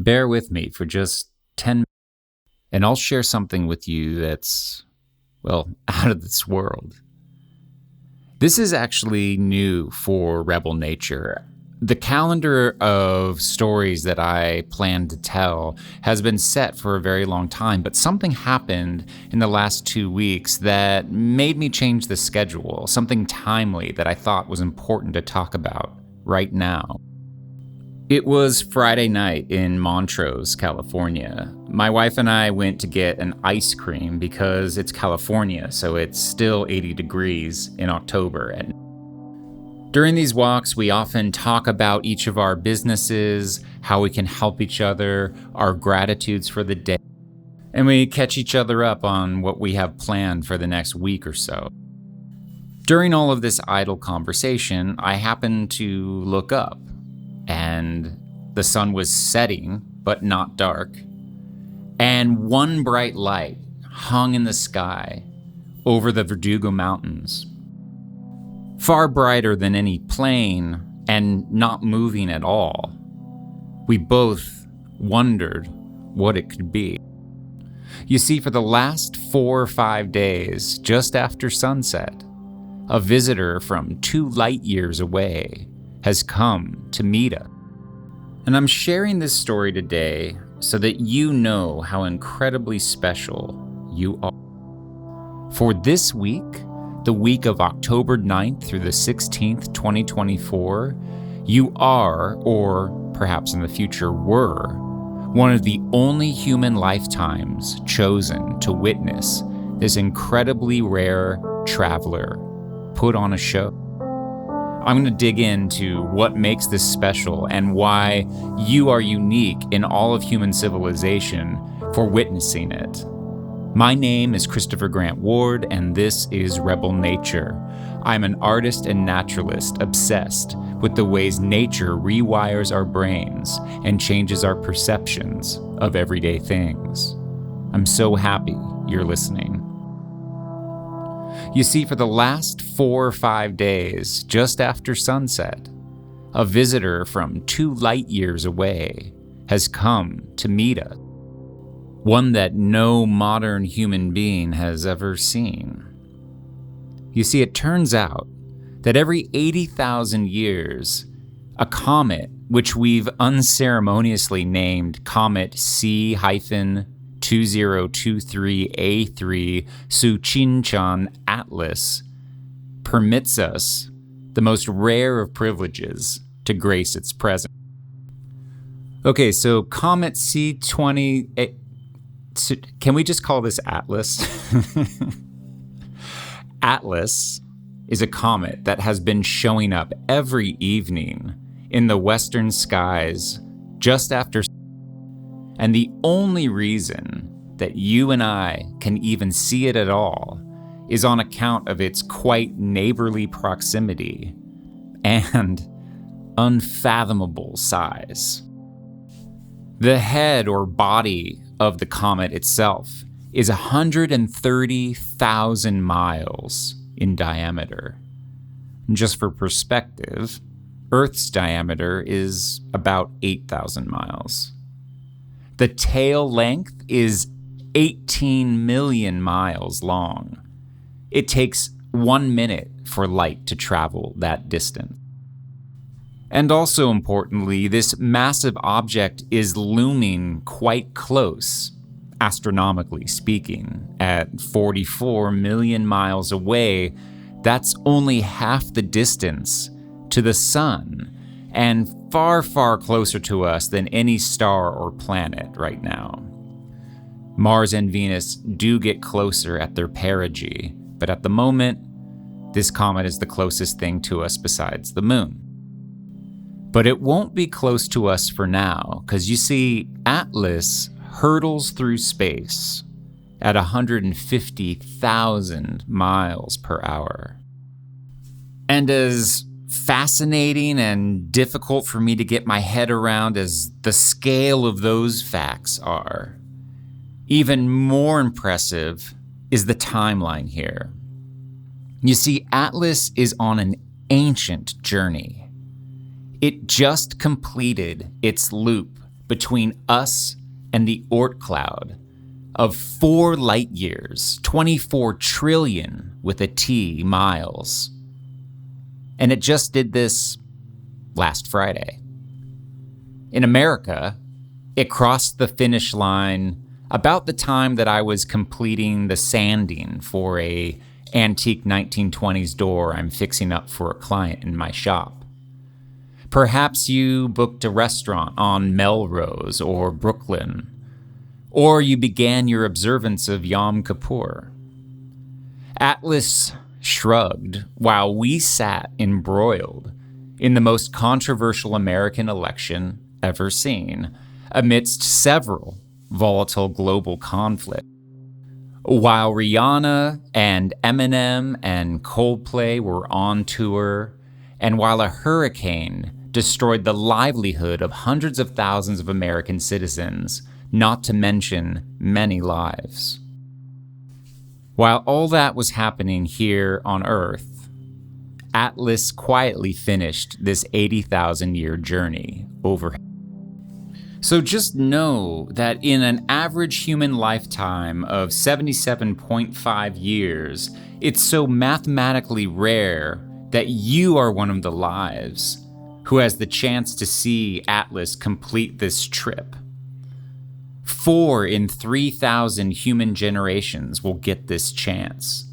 Bear with me for just 10 minutes, and I'll share something with you that's, well, out of this world. This is actually new for Rebel Nature. The calendar of stories that I plan to tell has been set for a very long time, but something happened in the last 2 weeks that made me change the schedule, something timely that I thought was important to talk about right now. It was Friday night in Montrose, California. My wife and I went to get an ice cream because it's California, so it's still 80 degrees in October. And during these walks, we often talk about each of our businesses, how we can help each other, our gratitudes for the day, and we catch each other up on what we have planned for the next week or so. During all of this idle conversation, I happened to look up, and the sun was setting, but not dark, and one bright light hung in the sky over the Verdugo Mountains, far brighter than any plane and not moving at all. We both wondered what it could be. You see, for the last 4 or 5 days, just after sunset, a visitor from 2 light years away has come to meet us. And I'm sharing this story today so that you know how incredibly special you are. For this week, the week of October 9th through the 16th, 2024, you are, or perhaps in the future were, one of the only human lifetimes chosen to witness this incredibly rare traveler put on a show. I'm going to dig into what makes this special and why you are unique in all of human civilization for witnessing it. My name is Christopher Grant Ward, and this is Rebel Nature. I'm an artist and naturalist obsessed with the ways nature rewires our brains and changes our perceptions of everyday things. I'm so happy you're listening. You see, for the last 4 or 5 days, just after sunset, a visitor from 2 light years away has come to meet us. One that no modern human being has ever seen. You see, it turns out that every 80,000 years, a comet, which we've unceremoniously named Comet C -2023 A3 Tsuchinshan-ATLAS, permits us the most rare of privileges to grace its presence. Okay, so Comet C20... Can we just call this Atlas? Atlas is a comet that has been showing up every evening in the western skies just after. And the only reason that you and I can even see it at all is on account of its quite neighborly proximity and unfathomable size. The head or body of the comet itself is 130,000 miles in diameter. Just for perspective, Earth's diameter is about 8,000 miles. The tail length is 18 million miles long. It takes 1 minute for light to travel that distance. And also importantly, this massive object is looming quite close, astronomically speaking, at 44 million miles away. That's only half the distance to the sun, and far, far closer to us than any star or planet right now. Mars and Venus do get closer at their perigee, but at the moment, this comet is the closest thing to us besides the moon. But it won't be close to us for now, because you see, Atlas hurtles through space at 150,000 miles per hour. And as fascinating and difficult for me to get my head around as the scale of those facts are, even more impressive is the timeline here. You see, Atlas is on an ancient journey. It just completed its loop between us and the Oort cloud of 4 light years, 24 trillion with a T miles. And it just did this last Friday. In America, it crossed the finish line about the time that I was completing the sanding for a antique 1920s door I'm fixing up for a client in my shop. Perhaps you booked a restaurant on Melrose or Brooklyn, or you began your observance of Yom Kippur. Atlas shrugged while we sat embroiled in the most controversial American election ever seen, amidst several volatile global conflicts. While Rihanna and Eminem and Coldplay were on tour, and while a hurricane destroyed the livelihood of hundreds of thousands of American citizens, not to mention many lives. While all that was happening here on Earth, Atlas quietly finished this 80,000-year journey over. So just know that in an average human lifetime of 77.5 years, it's so mathematically rare that you are one of the lives who has the chance to see Atlas complete this trip. 4 in 3,000 human generations will get this chance.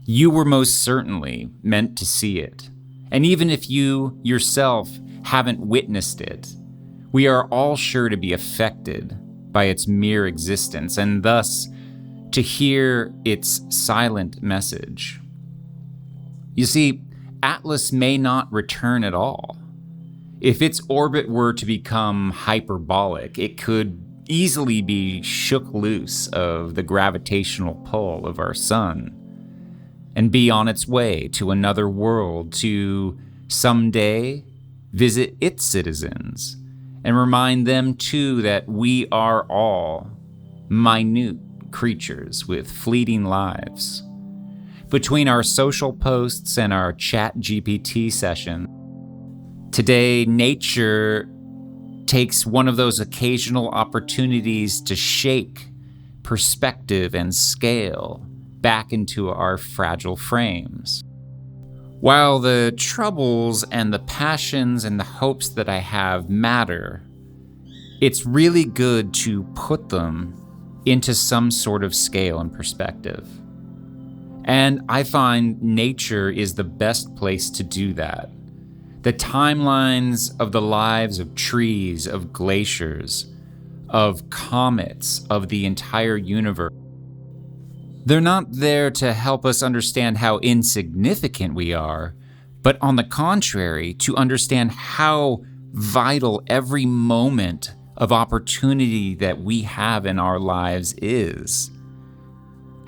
You were most certainly meant to see it. And even if you yourself haven't witnessed it, we are all sure to be affected by its mere existence, and thus to hear its silent message. You see, Atlas may not return at all. If its orbit were to become hyperbolic, it could easily be shook loose of the gravitational pull of our sun and be on its way to another world to someday visit its citizens and remind them too that we are all minute creatures with fleeting lives. Between our social posts and our ChatGPT session, today nature takes one of those occasional opportunities to shake perspective and scale back into our fragile frames. While the troubles and the passions and the hopes that I have matter, it's really good to put them into some sort of scale and perspective. And I find nature is the best place to do that. The timelines of the lives of trees, of glaciers, of comets, of the entire universe, they're not there to help us understand how insignificant we are, but on the contrary, to understand how vital every moment of opportunity that we have in our lives is.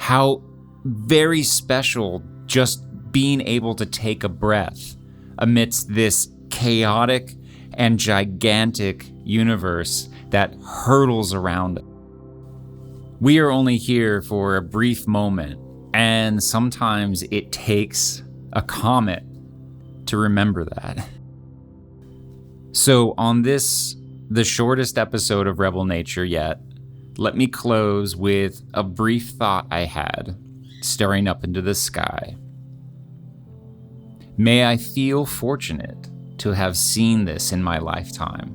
How very special just being able to take a breath amidst this chaotic and gigantic universe that hurtles around us. We are only here for a brief moment, and sometimes it takes a comet to remember that. So on this, the shortest episode of Rebel Nature yet, let me close with a brief thought I had, staring up into the sky. May I feel fortunate to have seen this in my lifetime,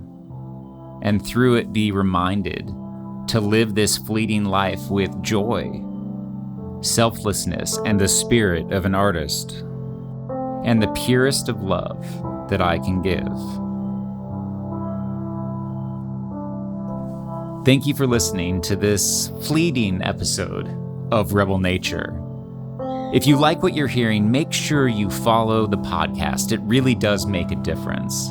and through it be reminded to live this fleeting life with joy, selflessness, and the spirit of an artist, and the purest of love that I can give. Thank you for listening to this fleeting episode of Rebel Nature. If you like what you're hearing, make sure you follow the podcast. It really does make a difference.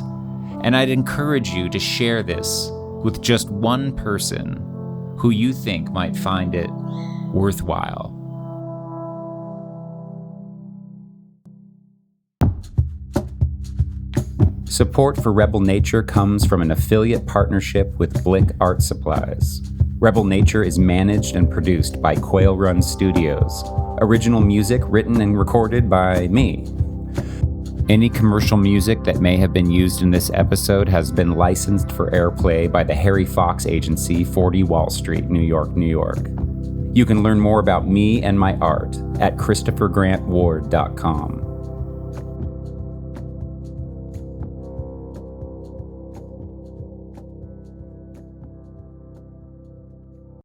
And I'd encourage you to share this with just one person who you think might find it worthwhile. Support for Rebel Nature comes from an affiliate partnership with Blick Art Supplies. Rebel Nature is managed and produced by Quail Run Studios. Original music written and recorded by me. Any commercial music that may have been used in this episode has been licensed for airplay by the Harry Fox Agency, 40 Wall Street, New York, New York. You can learn more about me and my art at ChristopherGrantWard.com.